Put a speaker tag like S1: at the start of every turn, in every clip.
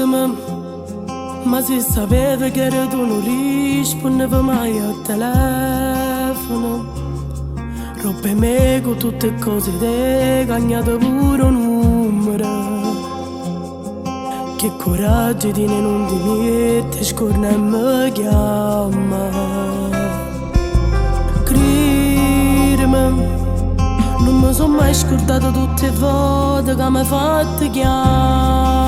S1: Scrisami, ma se sapete che tu non rispondevi mai al telefono, rompe me con tutte cose te, cagnato pure un numero. Che coraggio di non ti metti, scorna e mi chiama. Credimi, non mi sono mai scordato tutte le volte che mi hai fatto chiamare.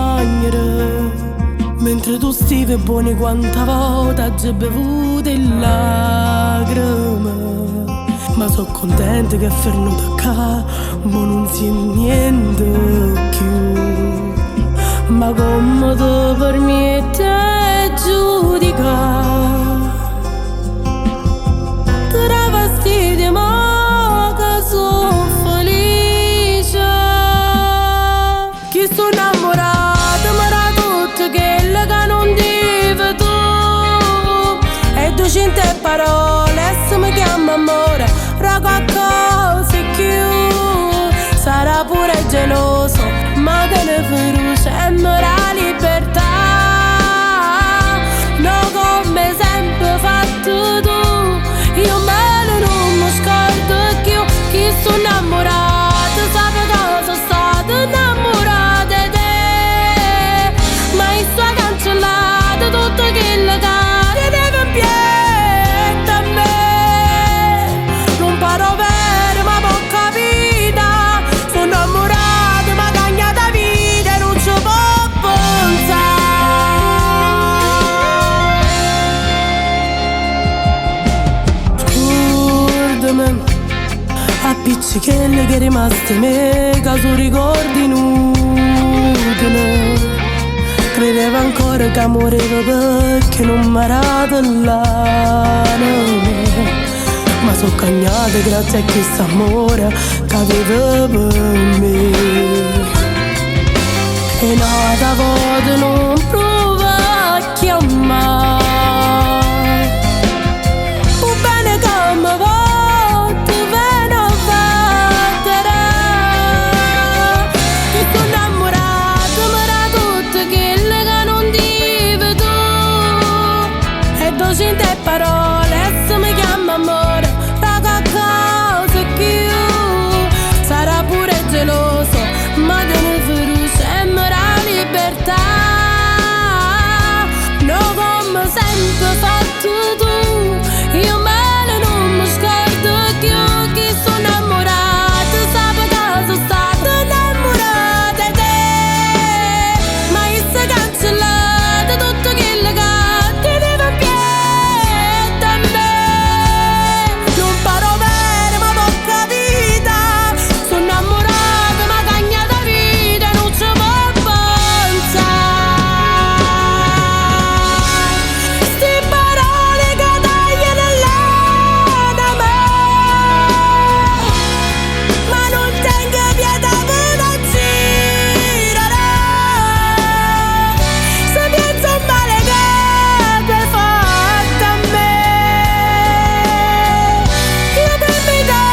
S1: Mentre tu stivi buoni quanta volta hai bevuto in lacrime. Ma sono contenta che è venuto qua, ma non si è niente più. Ma come tu permetti di giudicare, ti dà fastidio ma che sono felice. Chi sono innamorato ma da tutto quello che non dici tu. E 200 parole se mi chiama amore, raga cosa più. Sarà pure geloso ma te ne fiducia e mi dà libertà. No, come sempre fatto tu, io me non mi scordo più. Chi sono innamorato sape cosa sono stata innamorata di te. Ma io sto cancellato tutto quello che ti deve in piedi a me. Non parlo vero ma poca vita, sono innamorata ma cagnata vita e non ci può pensare. Scordami a piccichelle che rimaste me, caso ricordi inutili. Credevo ancora che morivo perché non mi era là, ma sono cagnata grazie a questo amore che avevo per me. E nata volta non prova a chiamare, un bene che mi va, tu vieni a vedere. Che sono innamorato ma da tutto quello che non dici tu. E 200 parole se mi chiama amore, raga cosa più. Sarà pure geloso ma te ne fiducia e mi dà libertà. No, come sempre fatto tu, io me non mi scordo più. Chi sono innamorato sape cosa sono stata innamorata di te. Ma io sto cancellato tutto quello che ti deve in piedi a me. Non parlo bene ma poca vita, sono innamorata ma cagnata vita e non ci può pensare. Sti parole che tagliano l'anima, ma non tengo pietà per girare. Se penso al male che tu hai fatto a me, io per metà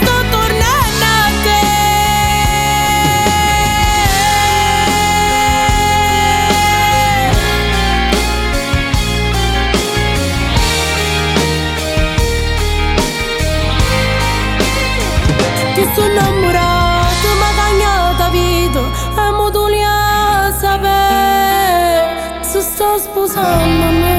S1: sto tornando a te. Che sono innamorato ma cagnata vita e mo tu li a sapere se sto sposando me.